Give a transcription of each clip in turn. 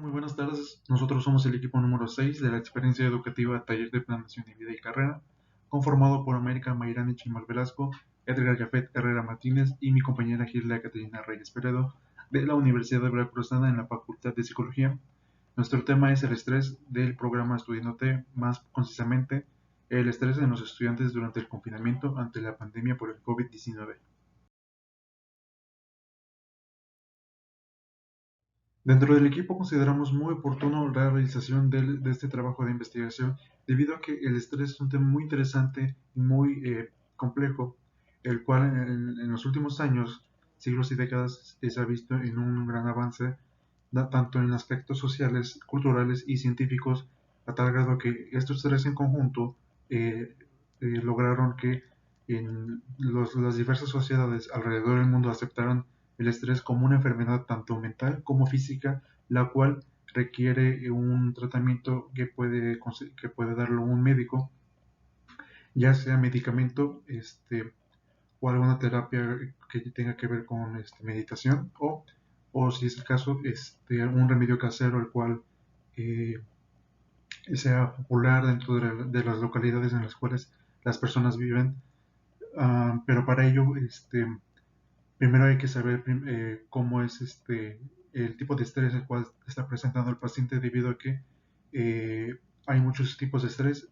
Muy buenas tardes. Nosotros somos el equipo número 6 de la experiencia educativa Taller de Planeación de Vida y Carrera, conformado por América Mayrani Chimal Velasco, Edgar Jafet Herrera Martínez y mi compañera Gilda Caterina Reyes Peredo, de la Universidad de Veracruzana en la Facultad de Psicología. Nuestro tema es el estrés del programa Estudiandote, más concisamente, el estrés en los estudiantes durante el confinamiento ante la pandemia por el COVID-19. Dentro del equipo consideramos muy oportuno la realización de este trabajo de investigación debido a que el estrés es un tema muy interesante y muy complejo, el cual en los últimos años, siglos y décadas se ha visto en un gran avance, tanto en aspectos sociales, culturales y científicos, a tal grado que estos tres en conjunto lograron que las diversas sociedades alrededor del mundo aceptaran el estrés como una enfermedad tanto mental como física, la cual requiere un tratamiento que puede darlo un médico, ya sea medicamento o alguna terapia que tenga que ver con meditación o si es el caso, un remedio casero el cual eh, sea popular dentro de las localidades en las cuales las personas viven. Pero para ello, primero hay que saber cómo es el tipo de estrés el cual está presentando el paciente debido a que hay muchos tipos de estrés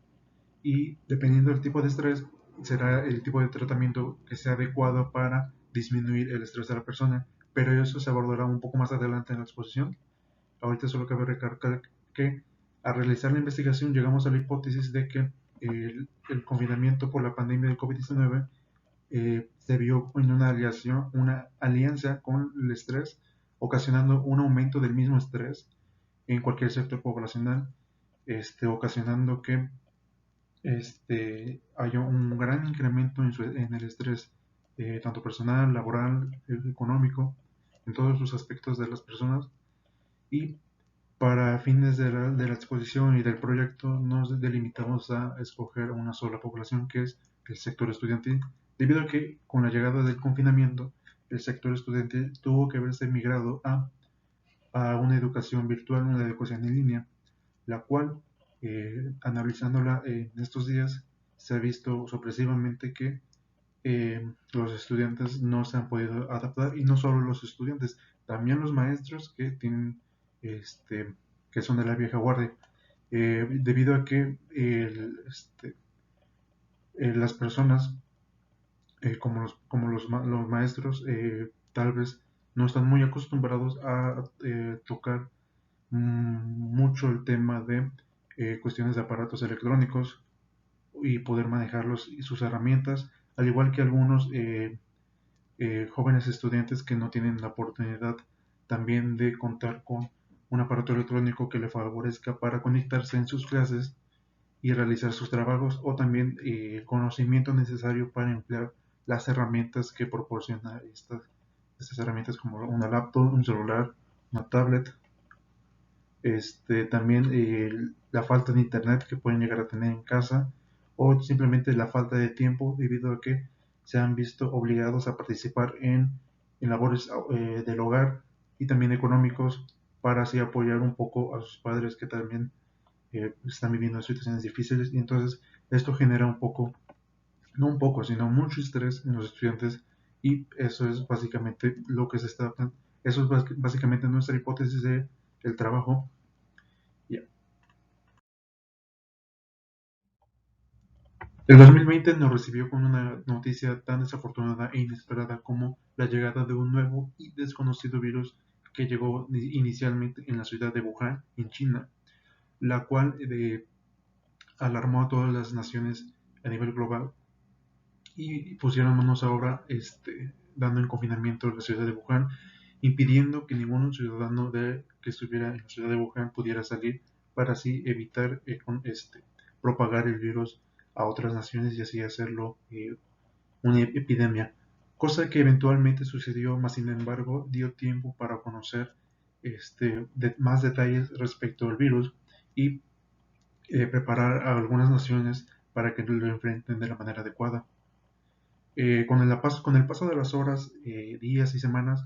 y dependiendo del tipo de estrés será el tipo de tratamiento que sea adecuado para disminuir el estrés de la persona, pero eso se abordará un poco más adelante en la exposición. Ahorita solo cabe recalcar que al realizar la investigación llegamos a la hipótesis de que el confinamiento por la pandemia del COVID-19 se vio en una alianza con el estrés, ocasionando un aumento del mismo estrés en cualquier sector poblacional, ocasionando que haya un gran incremento en el estrés, tanto personal, laboral, económico, en todos los aspectos de las personas. Y para fines de la exposición y del proyecto nos delimitamos a escoger una sola población, que es el sector estudiantil, debido a que con la llegada del confinamiento el sector estudiantil tuvo que verse migrado a una educación virtual, una educación en línea, la cual, analizándola en estos días, se ha visto sorpresivamente que los estudiantes no se han podido adaptar y no solo los estudiantes, también los maestros que tienen este que son de la vieja guardia, debido a que las personas los maestros tal vez no están muy acostumbrados a tocar mucho el tema de cuestiones de aparatos electrónicos y poder manejarlos y sus herramientas, al igual que algunos jóvenes estudiantes que no tienen la oportunidad también de contar con un aparato electrónico que le favorezca para conectarse en sus clases y realizar sus trabajos o también el conocimiento necesario para emplear las herramientas que proporciona estas herramientas como una laptop, un celular, una tablet, también la falta de internet que pueden llegar a tener en casa o simplemente la falta de tiempo debido a que se han visto obligados a participar en labores del hogar y también económicos para así apoyar un poco a sus padres que también están viviendo situaciones difíciles y entonces esto genera un poco, no un poco, sino mucho estrés en los estudiantes y eso es básicamente lo que se está, eso es básicamente nuestra hipótesis de el trabajo. Yeah. El 2020 nos recibió con una noticia tan desafortunada e inesperada como la llegada de un nuevo y desconocido virus que llegó inicialmente en la ciudad de Wuhan, en China, la cual alarmó a todas las naciones a nivel global y pusieron manos a obra dando en confinamiento la ciudad de Wuhan, impidiendo que ningún ciudadano que estuviera en la ciudad de Wuhan pudiera salir para así evitar propagar el virus a otras naciones y así hacerlo una epidemia, cosa que eventualmente sucedió, más sin embargo dio tiempo para conocer más detalles respecto al virus y preparar a algunas naciones para que lo enfrenten de la manera adecuada. Con el paso de las horas, días y semanas,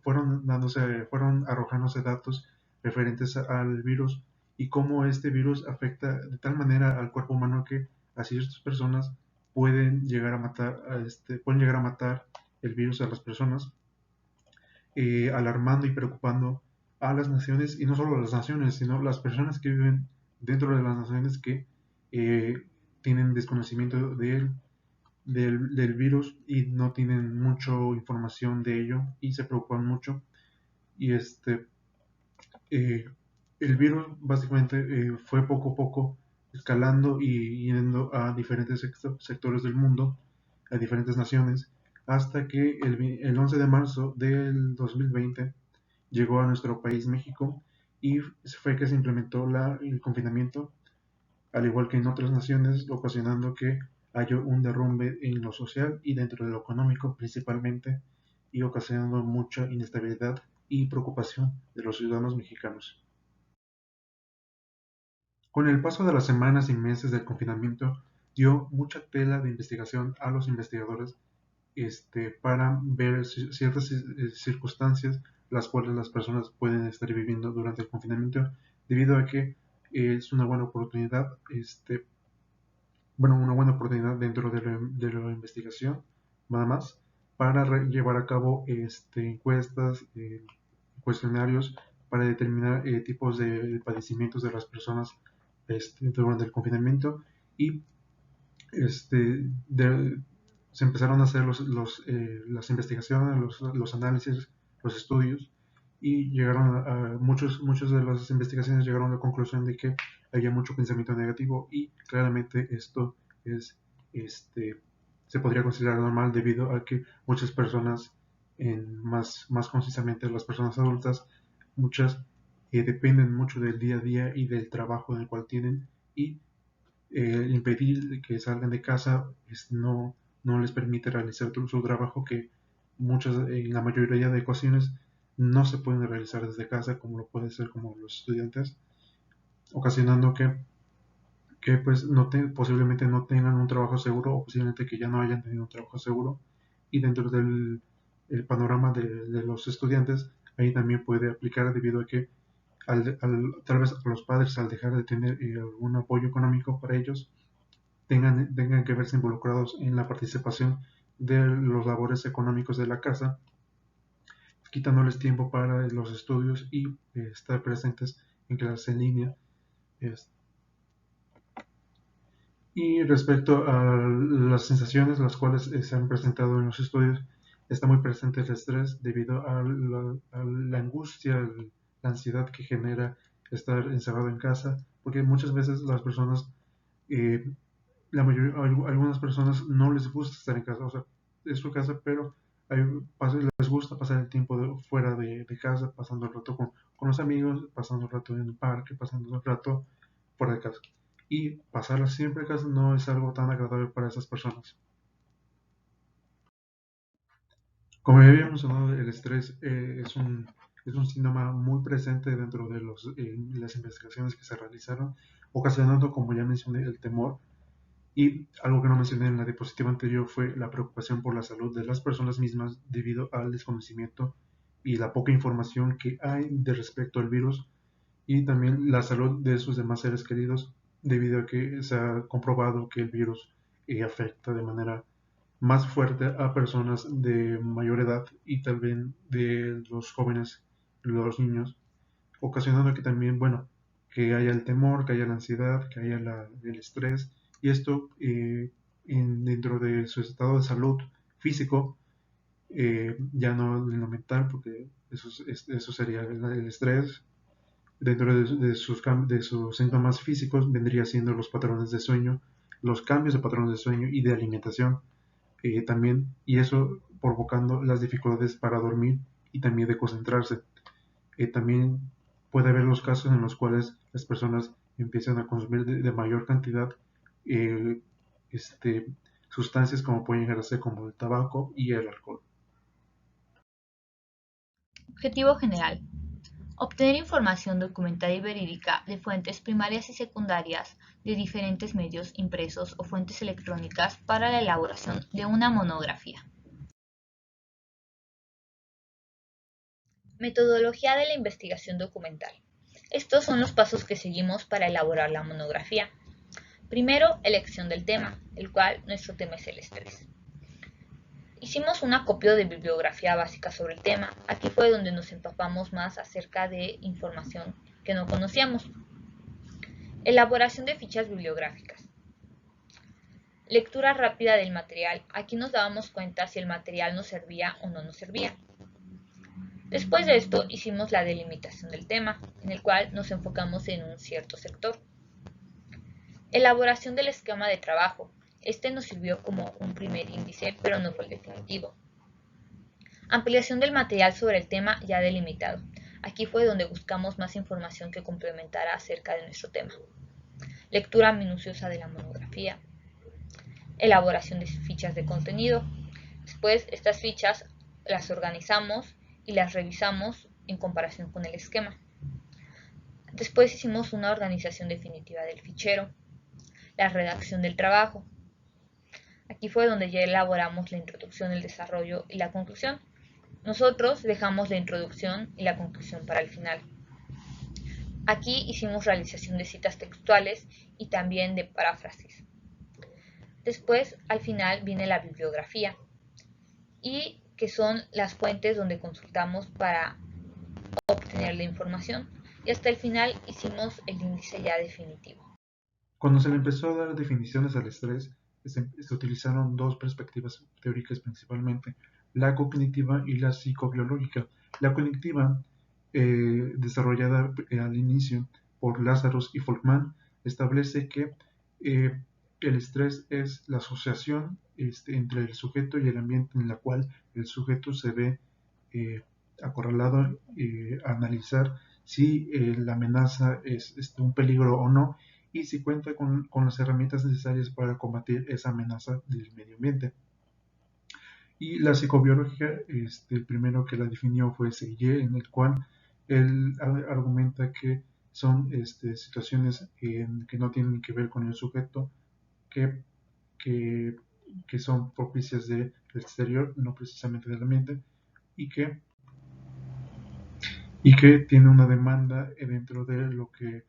fueron arrojándose datos referentes al virus y cómo este virus afecta de tal manera al cuerpo humano que a ciertas personas pueden llegar a matar el virus a las personas, alarmando y preocupando a las naciones, y no solo a las naciones, sino las personas que viven dentro de las naciones que eh, tienen desconocimiento del virus y no tienen mucha información de ello y se preocupan mucho. Y eh, el virus básicamente fue poco a poco escalando y yendo a diferentes sectores del mundo, a diferentes naciones, hasta que el 11 de marzo del 2020 llegó a nuestro país, México, y fue que se implementó el confinamiento, al igual que en otras naciones, ocasionando que haya un derrumbe en lo social y dentro de lo económico principalmente, y ocasionando mucha inestabilidad y preocupación de los ciudadanos mexicanos. Con el paso de las semanas y meses del confinamiento, dio mucha tela de investigación a los investigadores para ver ciertas circunstancias las cuales las personas pueden estar viviendo durante el confinamiento, debido a que es una buena oportunidad, una buena oportunidad dentro de la investigación, nada más, para llevar a cabo encuestas, cuestionarios para determinar tipos de padecimientos de las personas durante el confinamiento y este, de- se empezaron a hacer las investigaciones, los análisis, los estudios y llegaron muchas de las investigaciones llegaron a la conclusión de que había mucho pensamiento negativo y claramente esto es, este, se podría considerar normal debido a que muchas personas, más concisamente las personas adultas, muchas dependen mucho del día a día y del trabajo en el cual tienen y impedir que salgan de casa no les permite realizar su trabajo que en la mayoría de ocasiones no se pueden realizar desde casa como lo puede ser como los estudiantes, ocasionando que pues posiblemente no tengan un trabajo seguro o posiblemente que ya no hayan tenido un trabajo seguro y dentro del el panorama de los estudiantes ahí también puede aplicar debido a que tal vez a los padres al dejar de tener algún apoyo económico para ellos tengan que verse involucrados en la participación de los labores económicos de la casa, quitándoles tiempo para los estudios y estar presentes en clases en línea. Es- Y respecto a las sensaciones las cuales se han presentado en los estudios, está muy presente el estrés debido a la angustia, la ansiedad que genera estar encerrado en casa, porque muchas veces las personas eh, algunas personas no les gusta estar en casa, o sea, es su casa, pero les gusta pasar el tiempo fuera de casa, pasando el rato con los amigos, pasando el rato en el parque, pasando el rato fuera de casa. Y pasarla siempre en casa no es algo tan agradable para esas personas. Como ya habíamos hablado, el estrés es un síntoma muy presente dentro de las investigaciones que se realizaron, ocasionando, como ya mencioné, el temor. Y algo que no mencioné en la diapositiva anterior fue la preocupación por la salud de las personas mismas debido al desconocimiento y la poca información que hay de respecto al virus y también la salud de sus demás seres queridos debido a que se ha comprobado que el virus afecta de manera más fuerte a personas de mayor edad y también de los jóvenes, los niños, ocasionando que también, bueno, que haya el temor, que haya la ansiedad, que haya el estrés, y esto dentro de su estado de salud físico, ya no en lo mental, porque eso sería el estrés, dentro de sus síntomas físicos vendría siendo los patrones de sueño, los cambios de patrones de sueño y de alimentación también, y eso provocando las dificultades para dormir y también de concentrarse. También puede haber los casos en los cuales las personas empiezan a consumir de mayor cantidad eh, este, sustancias como pueden llegar a ser como el tabaco y el alcohol. Objetivo general. Obtener información documentada y verídica de fuentes primarias y secundarias de diferentes medios impresos o fuentes electrónicas para la elaboración de una monografía. Metodología de la investigación documental. Estos son los pasos que seguimos para elaborar la monografía. Primero, elección del tema, el cual nuestro tema es el estrés. Hicimos un acopio de bibliografía básica sobre el tema. Aquí fue donde nos empapamos más acerca de información que no conocíamos. Elaboración de fichas bibliográficas. Lectura rápida del material. Aquí nos dábamos cuenta si el material nos servía o no nos servía. Después de esto hicimos la delimitación del tema, en el cual nos enfocamos en un cierto sector. Elaboración del esquema de trabajo. Este nos sirvió como un primer índice, pero no fue el definitivo. Ampliación del material sobre el tema ya delimitado. Aquí fue donde buscamos más información que complementara acerca de nuestro tema. Lectura minuciosa de la monografía. Elaboración de fichas de contenido. Después, estas fichas las organizamos y las revisamos en comparación con el esquema. Después hicimos una organización definitiva del fichero. La redacción del trabajo. Aquí fue donde ya elaboramos la introducción, el desarrollo y la conclusión. Nosotros dejamos la introducción y la conclusión para el final. Aquí hicimos realización de citas textuales y también de paráfrasis. Después, al final, viene la bibliografía, y que son las fuentes donde consultamos para obtener la información. Y hasta el final hicimos el índice ya definitivo. Cuando se le empezó a dar definiciones al estrés, se utilizaron dos perspectivas teóricas principalmente, la cognitiva y la psicobiológica. La cognitiva, desarrollada al inicio por Lazarus y Folkman, establece que el estrés es la asociación entre el sujeto y el ambiente en la cual el sujeto se ve acorralado a analizar si la amenaza es un peligro o no, y si cuenta con las herramientas necesarias para combatir esa amenaza del medio ambiente. Y la psicobiología, el primero que la definió fue Seiguier, en el cual él argumenta que son situaciones que no tienen que ver con el sujeto, que, que son propicias del exterior, no precisamente del ambiente, y que tiene una demanda dentro de lo que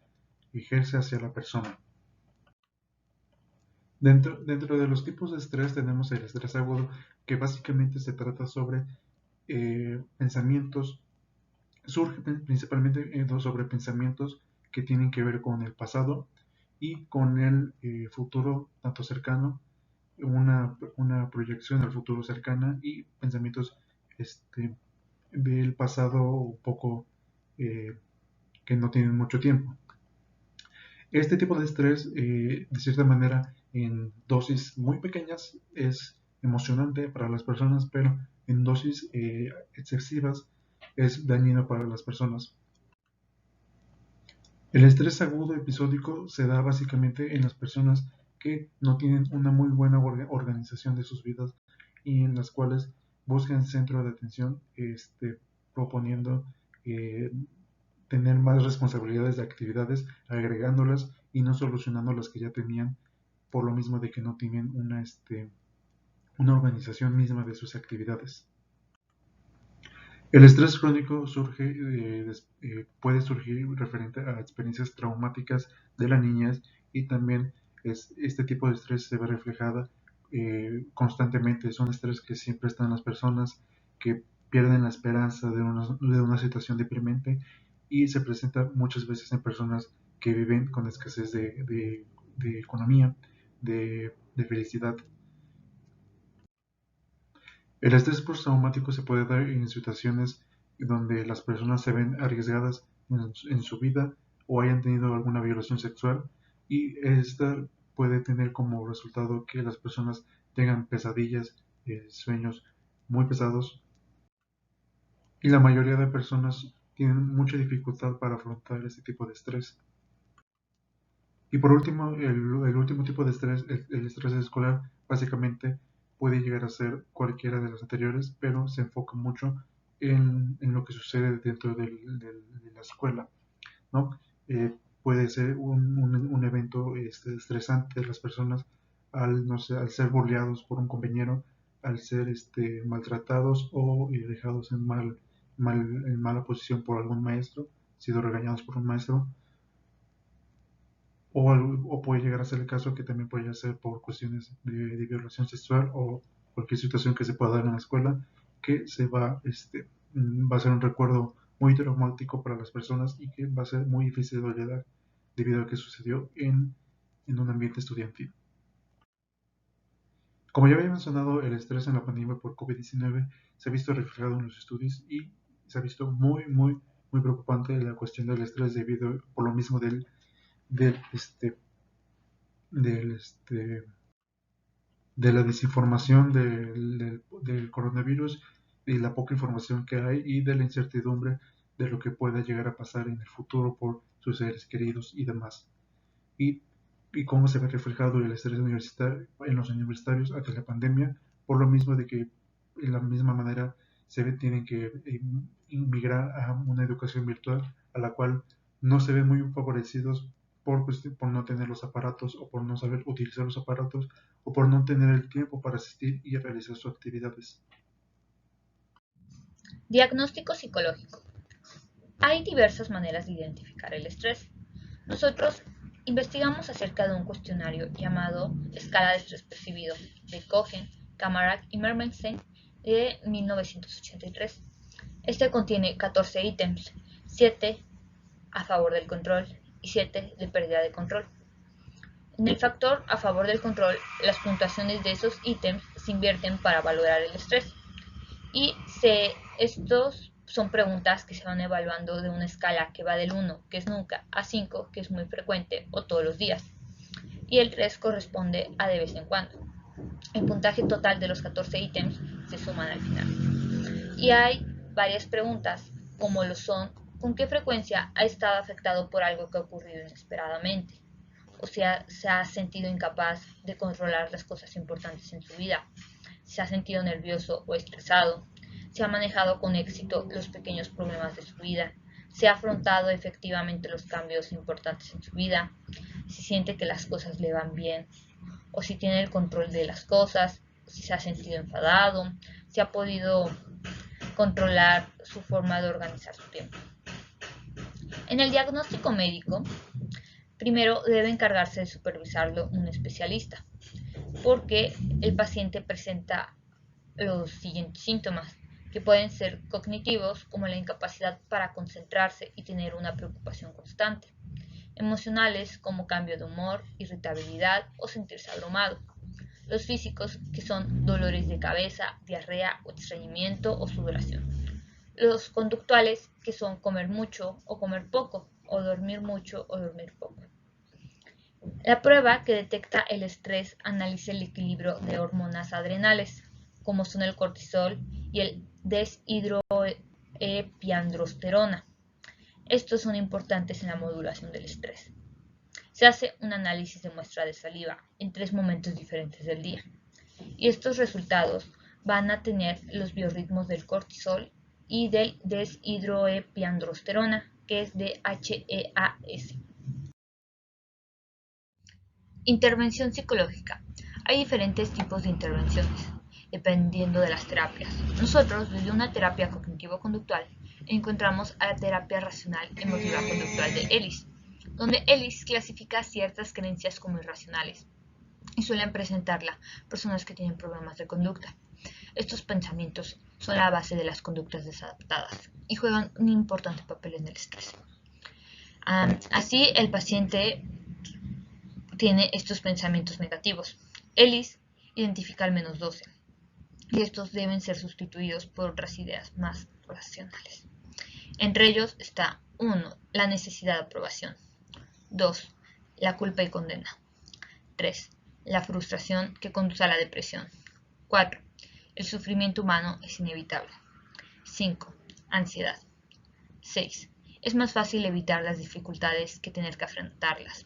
ejerce hacia la persona. Dentro de los tipos de estrés tenemos el estrés agudo, que básicamente se trata sobre pensamientos, surge principalmente sobre pensamientos que tienen que ver con el pasado y con el futuro tanto cercano, una proyección al futuro cercana, y pensamientos del pasado un poco que no tienen mucho tiempo. Este tipo de estrés, de cierta manera, en dosis muy pequeñas es emocionante para las personas, pero en dosis excesivas es dañino para las personas. El estrés agudo episódico se da básicamente en las personas que no tienen una muy buena organización de sus vidas y en las cuales buscan centro de atención, proponiendo tener más responsabilidades de actividades, agregándolas y no solucionando las que ya tenían, por lo mismo de que no tienen una organización misma de sus actividades. El estrés crónico puede surgir referente a experiencias traumáticas de la niñez, y también este tipo de estrés se ve reflejada constantemente. Son estrés que siempre están en las personas que pierden la esperanza de una situación deprimente, y se presenta muchas veces en personas que viven con escasez de economía, de felicidad. El estrés postraumático se puede dar en situaciones donde las personas se ven arriesgadas en su vida o hayan tenido alguna violación sexual, y esta puede tener como resultado que las personas tengan pesadillas, sueños muy pesados, y la mayoría de personas tienen mucha dificultad para afrontar este tipo de estrés. Y por último, el último tipo de estrés, el estrés escolar, básicamente puede llegar a ser cualquiera de los anteriores, pero se enfoca mucho en lo que sucede dentro de la escuela, ¿no? Puede ser un evento estresante de las personas no sé, al ser burleados por un compañero, al ser maltratados o dejados en mala posición por algún maestro. sido regañados por un maestro, o puede llegar a ser el caso que también puede ser por cuestiones de violación sexual o cualquier situación que se pueda dar en la escuela, que va a ser un recuerdo muy traumático para las personas y que va a ser muy difícil de olvidar debido a que sucedió en un ambiente estudiantil. Como ya había mencionado, el estrés en la pandemia por COVID-19 se ha visto reflejado en los estudios y se ha visto muy preocupante la cuestión del estrés debido por lo mismo del, este, del, de la desinformación del coronavirus y la poca información que hay y de la incertidumbre de lo que pueda llegar a pasar en el futuro por sus seres queridos y demás. Y, y cómo se ve reflejado el estrés universitario en los universitarios ante la pandemia, por lo mismo de que de la misma manera tienen que inmigrar a una educación virtual a la cual no se ven muy favorecidos por no tener los aparatos o por no saber utilizar los aparatos o por no tener el tiempo para asistir y realizar sus actividades. Diagnóstico psicológico. Hay diversas maneras de identificar el estrés. Nosotros investigamos acerca de un cuestionario llamado Escala de Estrés Percibido de Cohen, Kamarak y Mermenstein de 1983. Este contiene 14 ítems, 7 a favor del control y 7 de pérdida de control. En el factor a favor del control, las puntuaciones de esos ítems se invierten para valorar el estrés. Y estos son preguntas que se van evaluando de una escala que va del 1, que es nunca, a 5, que es muy frecuente o todos los días. Y el 3 corresponde a de vez en cuando. El puntaje total de los 14 ítems se suman al final. Y hay varias preguntas, como lo son: ¿con qué frecuencia ha estado afectado por algo que ha ocurrido inesperadamente? O sea, se ha sentido incapaz de controlar las cosas importantes en su vida. Se ha sentido nervioso o estresado. Se ha manejado con éxito los pequeños problemas de su vida. Se ha afrontado efectivamente los cambios importantes en su vida. Si siente que las cosas le van bien o si tiene el control de las cosas. Si se ha sentido enfadado. Si ha podido controlar su forma de organizar su tiempo. En el diagnóstico médico, primero debe encargarse de supervisarlo un especialista, porque el paciente presenta los siguientes síntomas, que pueden ser cognitivos, como la incapacidad para concentrarse y tener una preocupación constante; emocionales, como cambio de humor, irritabilidad o sentirse abrumado; los físicos, que son dolores de cabeza, diarrea o estreñimiento o sudoración; los conductuales, que son comer mucho o comer poco, o dormir mucho o dormir poco. La prueba que detecta el estrés analiza el equilibrio de hormonas adrenales, como son el cortisol y el deshidroepiandrosterona. Estos son importantes en la modulación del estrés. Se hace un análisis de muestra de saliva en 3 momentos diferentes del día, y estos resultados van a tener los biorritmos del cortisol y del deshidroepiandrosterona, que es de HEAS. Intervención psicológica. Hay diferentes tipos de intervenciones, dependiendo de las terapias. Nosotros, desde una terapia cognitivo-conductual, encontramos a la terapia racional emotiva conductual de Ellis, donde Ellis clasifica ciertas creencias como irracionales y suelen presentarla personas que tienen problemas de conducta. Estos pensamientos son la base de las conductas desadaptadas y juegan un importante papel en el estrés. Así, el paciente tiene estos pensamientos negativos. Ellis identifica al menos 12, y estos deben ser sustituidos por otras ideas más racionales. Entre ellos está 1. La necesidad de aprobación; 2. La culpa y condena; 3. La frustración que conduce a la depresión; 4. El sufrimiento humano es inevitable; 5. Ansiedad; 6. Es más fácil evitar las dificultades que tener que afrontarlas;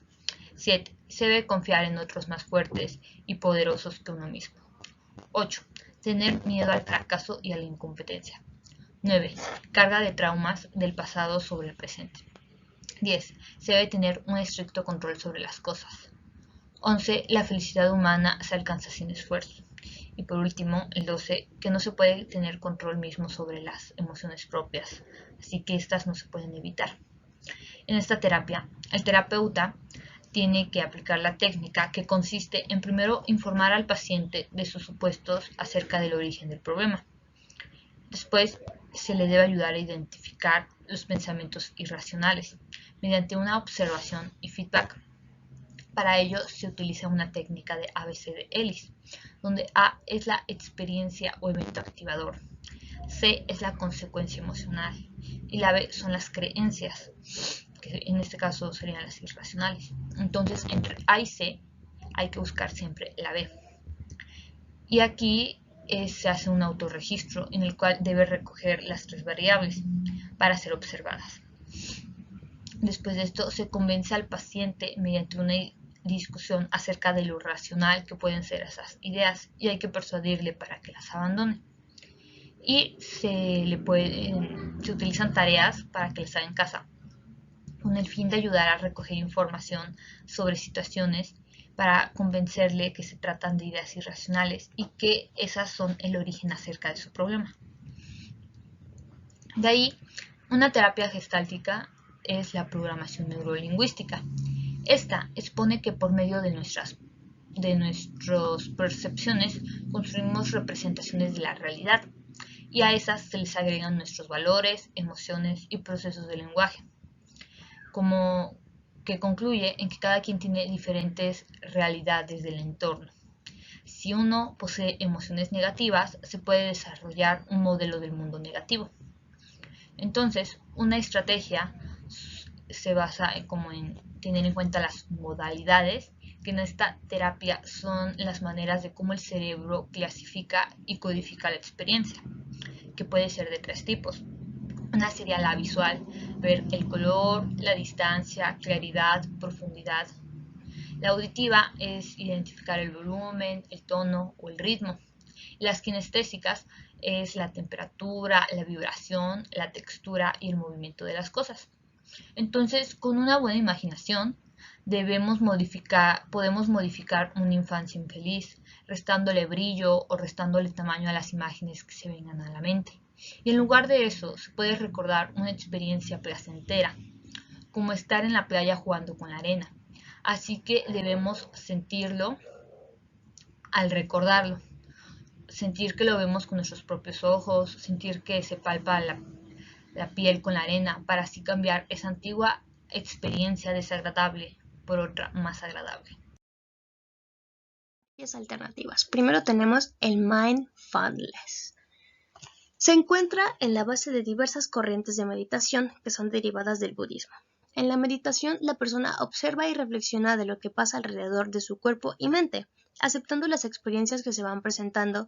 7. Se debe confiar en otros más fuertes y poderosos que uno mismo; 8. Tener miedo al fracaso y a la incompetencia; 9. Carga de traumas del pasado sobre el presente; 10. Se debe tener un estricto control sobre las cosas; 11. La felicidad humana se alcanza sin esfuerzo; y por último, el 12. Que no se puede tener control mismo sobre las emociones propias, así que estas no se pueden evitar. En esta terapia, el terapeuta tiene que aplicar la técnica que consiste en primero informar al paciente de sus supuestos acerca del origen del problema. Después, se le debe ayudar a identificar los pensamientos irracionales mediante una observación y feedback. Para ello se utiliza una técnica de ABC de Ellis, donde A es la experiencia o evento activador, C es la consecuencia emocional y la B son las creencias, que en este caso serían las irracionales. Entonces, entre A y C hay que buscar siempre la B. Y aquí se hace un autorregistro en el cual debe recoger las 3 variables para ser observadas. Después de esto, se convence al paciente mediante una discusión acerca de lo racional que pueden ser esas ideas y hay que persuadirle para que las abandone. Y se utilizan tareas para que las haga en casa con el fin de ayudar a recoger información sobre situaciones para convencerle que se tratan de ideas irracionales y que esas son el origen acerca de su problema. De ahí, una terapia gestáltica es la programación neurolingüística. Esta expone que por medio de nuestras percepciones construimos representaciones de la realidad y a esas se les agregan nuestros valores, emociones y procesos de lenguaje, como que concluye en que cada quien tiene diferentes realidades del entorno. Si uno posee emociones negativas, se puede desarrollar un modelo del mundo negativo. Entonces, una estrategia se basa en tener en cuenta las modalidades, que en esta terapia son las maneras de cómo el cerebro clasifica y codifica la experiencia, que puede ser de 3 tipos. Una sería la visual, ver el color, la distancia, claridad, profundidad. La auditiva es identificar el volumen, el tono o el ritmo. Las kinestésicas es la temperatura, la vibración, la textura y el movimiento de las cosas. Entonces, con una buena imaginación, podemos modificar una infancia infeliz, restándole brillo o restándole tamaño a las imágenes que se vengan a la mente. Y en lugar de eso, se puede recordar una experiencia placentera, como estar en la playa jugando con la arena. Así que debemos sentirlo al recordarlo, sentir que lo vemos con nuestros propios ojos, sentir que se palpa la piel con la arena, para así cambiar esa antigua experiencia desagradable por otra más agradable. Alternativas. Primero tenemos el mindfulness. Se encuentra en la base de diversas corrientes de meditación que son derivadas del budismo. En la meditación, la persona observa y reflexiona de lo que pasa alrededor de su cuerpo y mente, aceptando las experiencias que se van presentando.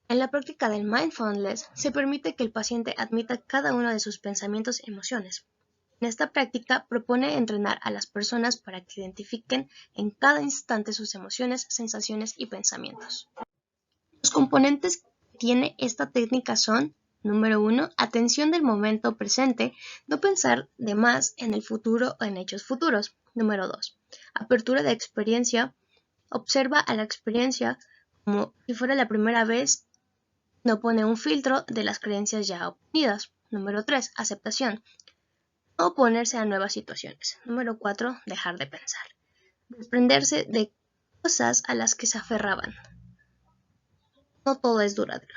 En la práctica del mindfulness, se permite que el paciente admita cada uno de sus pensamientos y emociones. En esta práctica propone entrenar a las personas para que identifiquen en cada instante sus emociones, sensaciones y pensamientos. Los componentes que tiene esta técnica son: número 1, atención del momento presente, no pensar de más en el futuro o en hechos futuros. Número 2, apertura de experiencia, observa a la experiencia como si fuera la primera vez, no pone un filtro de las creencias ya obtenidas. Número 3, aceptación, no oponerse a nuevas situaciones. Número 4, dejar de pensar, desprenderse de cosas a las que se aferraban. No todo es duradero.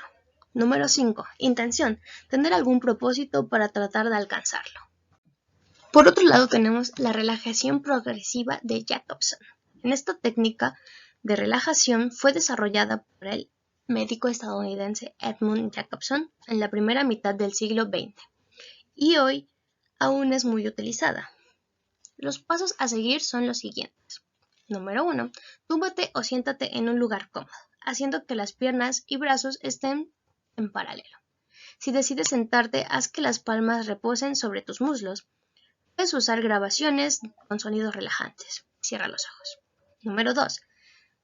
Número 5, intención, tener algún propósito para tratar de alcanzarlo. Por otro lado tenemos la relajación progresiva de Jacobson. En esta técnica de relajación fue desarrollada por el médico estadounidense Edmund Jacobson en la primera mitad del siglo XX y hoy aún es muy utilizada. Los pasos a seguir son los siguientes. Número 1, túmbate o siéntate en un lugar cómodo, haciendo que las piernas y brazos estén en paralelo. Si decides sentarte, haz que las palmas reposen sobre tus muslos. Puedes usar grabaciones con sonidos relajantes. Cierra los ojos. Número 2,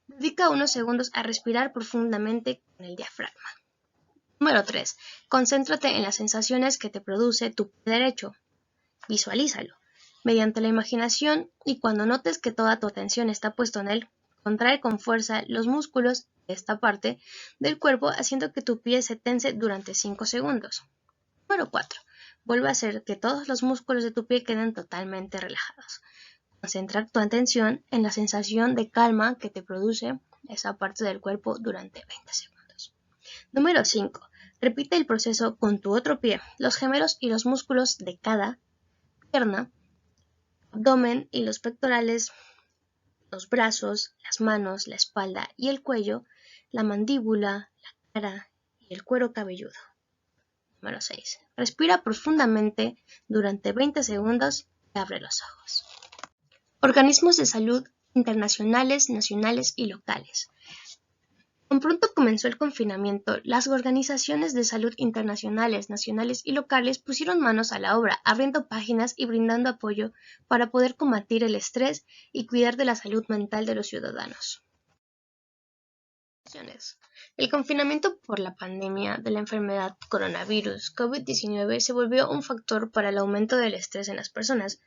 dedica unos segundos a respirar profundamente con el diafragma. Número 3, concéntrate en las sensaciones que te produce tu pie derecho. Visualízalo mediante la imaginación y cuando notes que toda tu atención está puesta en él, contrae con fuerza los músculos de esta parte del cuerpo haciendo que tu pie se tense durante 5 segundos. Número 4. vuelve a hacer que todos los músculos de tu pie queden totalmente relajados. Concentrar tu atención en la sensación de calma que te produce esa parte del cuerpo durante 20 segundos. Número 5. Repite el proceso con tu otro pie. Los gemelos y los músculos de cada pierna, abdomen y los pectorales, los brazos, las manos, la espalda y el cuello, la mandíbula, la cara y el cuero cabelludo. Número 6. Respira profundamente durante 20 segundos y abre los ojos. Organismos de salud internacionales, nacionales y locales. Tan pronto comenzó el confinamiento, las organizaciones de salud internacionales, nacionales y locales pusieron manos a la obra, abriendo páginas y brindando apoyo para poder combatir el estrés y cuidar de la salud mental de los ciudadanos. El confinamiento por la pandemia de la enfermedad coronavirus COVID-19 se volvió un factor para el aumento del estrés en las personas,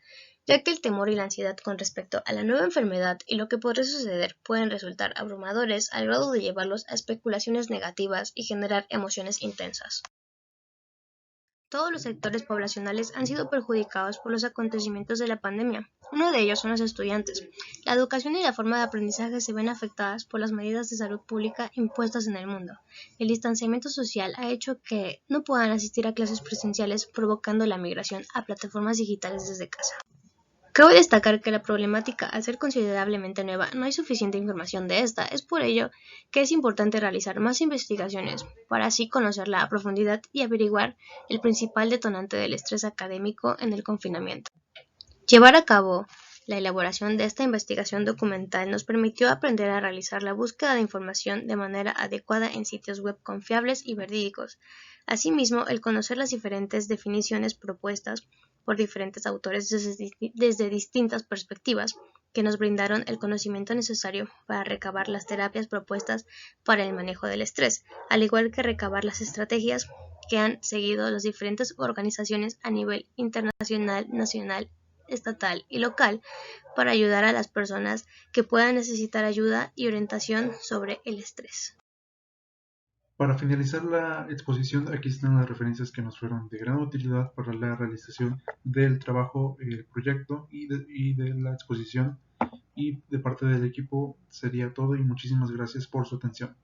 ya que el temor y la ansiedad con respecto a la nueva enfermedad y lo que podría suceder pueden resultar abrumadores al grado de llevarlos a especulaciones negativas y generar emociones intensas. Todos los sectores poblacionales han sido perjudicados por los acontecimientos de la pandemia. Uno de ellos son los estudiantes. La educación y la forma de aprendizaje se ven afectadas por las medidas de salud pública impuestas en el mundo. El distanciamiento social ha hecho que no puedan asistir a clases presenciales, provocando la migración a plataformas digitales desde casa. Cabe destacar que la problemática, al ser considerablemente nueva, no hay suficiente información de esta. Es por ello que es importante realizar más investigaciones para así conocerla a profundidad y averiguar el principal detonante del estrés académico en el confinamiento. Llevar a cabo la elaboración de esta investigación documental nos permitió aprender a realizar la búsqueda de información de manera adecuada en sitios web confiables y verídicos. Asimismo, el conocer las diferentes definiciones propuestas por diferentes autores desde distintas perspectivas que nos brindaron el conocimiento necesario para recabar las terapias propuestas para el manejo del estrés, al igual que recabar las estrategias que han seguido las diferentes organizaciones a nivel internacional, nacional, estatal y local para ayudar a las personas que puedan necesitar ayuda y orientación sobre el estrés. Para finalizar la exposición, aquí están las referencias que nos fueron de gran utilidad para la realización del trabajo, el proyecto y de la exposición. Y de parte del equipo sería todo y muchísimas gracias por su atención.